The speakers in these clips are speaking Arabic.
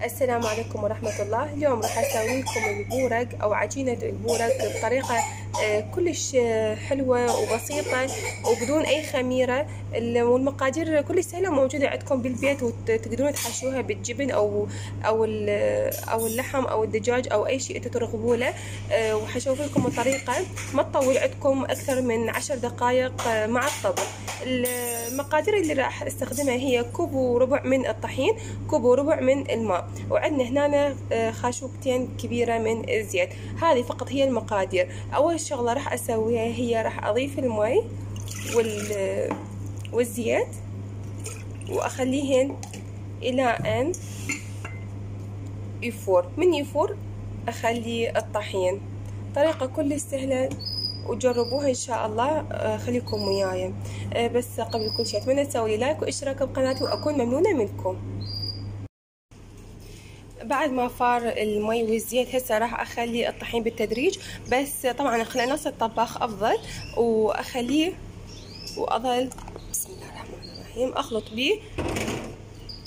السلام عليكم ورحمة الله. اليوم راح اسوي لكم البورق او عجينة البورق بطريقة كلش حلوة وبسيطة وبدون اي خميرة، والمقادير كلش سهلة موجودة عندكم بالبيت، وتقدرون تحشوها بالجبن او اللحم او الدجاج او اي شيء انتم ترغبوا له. وحشوف لكم الطريقة ما تطول عندكم اكثر من 10 دقائق مع الطبخ. المقادير اللي راح استخدمها هي كوب وربع من الطحين، كوب وربع من الماء، وعندنا هنا خاشوقتين كبيرة من الزيت. هذه فقط هي المقادير. اول شغلة راح اسويها هي راح اضيف المي والزيت واخليهن الى ان يفور. من يفور اخلي الطحين. طريقة كلش سهلة وجربوها ان شاء الله. خليكم وياي. بس قبل كل شيء اتمنى تسوي لايك واشتراك بقناتي واكون ممنونة منكم. بعد ما فار المي والزيت هسه راح اخلي الطحين بالتدريج، بس طبعا اخلي نص الطباخ افضل، واخليه واظل بسم الله الرحمن الرحيم اخلط بيه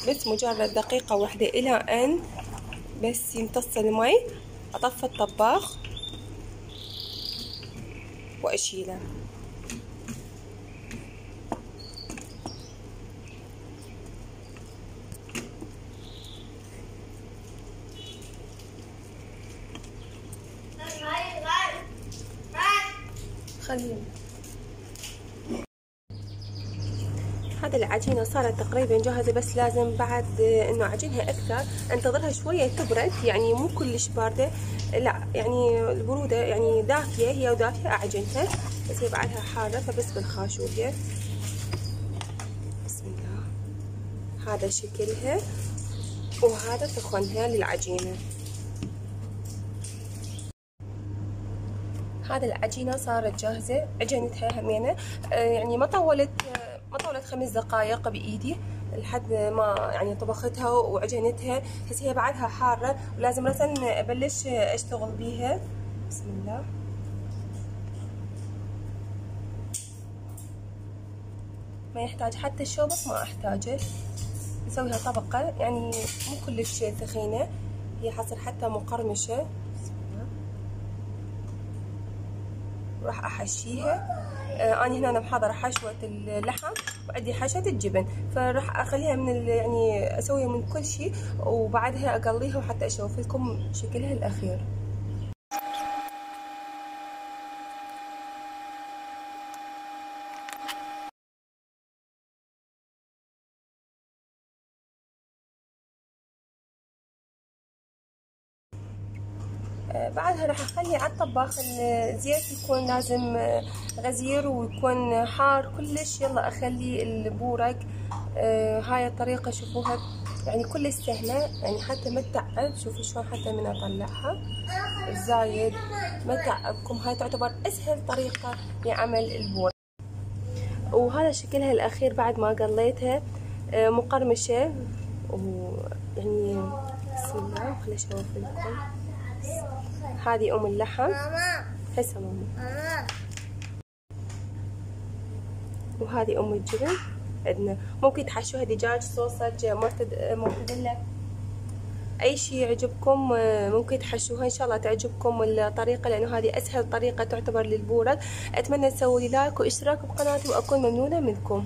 بس مجرد دقيقة واحدة الى ان بس يمتص المي. اطفي الطباخ واشيله. هذا العجينة صارت تقريبا جاهزة، بس لازم بعد انه اعجنها اكثر انتظرها شوية تبرد، يعني مو كلش باردة، لا يعني البرودة يعني دافية، هي ودافية اعجنها، بس هي بعدها حارة فبس بالخاشوقة. بسم الله. هذا شكلها وهذا تخنها للعجينة. هذا العجينة صارت جاهزة، عجنتها همينة، يعني ما طولت 5 دقائق بإيدي لحد ما يعني طبختها وعجنتها. بس هي بعدها حارة ولازم مثلا أبلش أشتغل بيها. بسم الله. ما يحتاج حتى الشوبك، ما أحتاجه. نسويها طبقة يعني مو كلش ثخينة، هي حصير حتى مقرمشة. راح احشيها. انا هنا محضره حشوه اللحم وعندي حشوه الجبن، فراح اخليها من يعني اسويها من كل شيء، وبعدها اقليها وحتى اشوف لكم شكلها الاخير. بعدها راح اخلي على الطباخ الزيت يكون لازم غزير ويكون حار كلش. يلا اخلي البورق. هاي الطريقة شوفوها يعني كلش سهلة، يعني حتى ما تتعب. شوفوا شلون حتى من اطلعها الزايد ما تعبكم. هاي تعتبر اسهل طريقة لعمل البورق. وهذا شكلها الاخير بعد ما قليتها مقرمشة، ويعني بسم الله. خليني اشوف لكم. هذه ام اللحم هسه ماما، وهذه ام الجبن. عندنا ممكن تحشوها دجاج، صوصج، مرتديلا، اي شيء يعجبكم ممكن تحشوها. ان شاء الله تعجبكم الطريقه، لانه هذه اسهل طريقه تعتبر للبورق. اتمنى تسووا لي لايك واشتراك بقناتي واكون ممنونه منكم.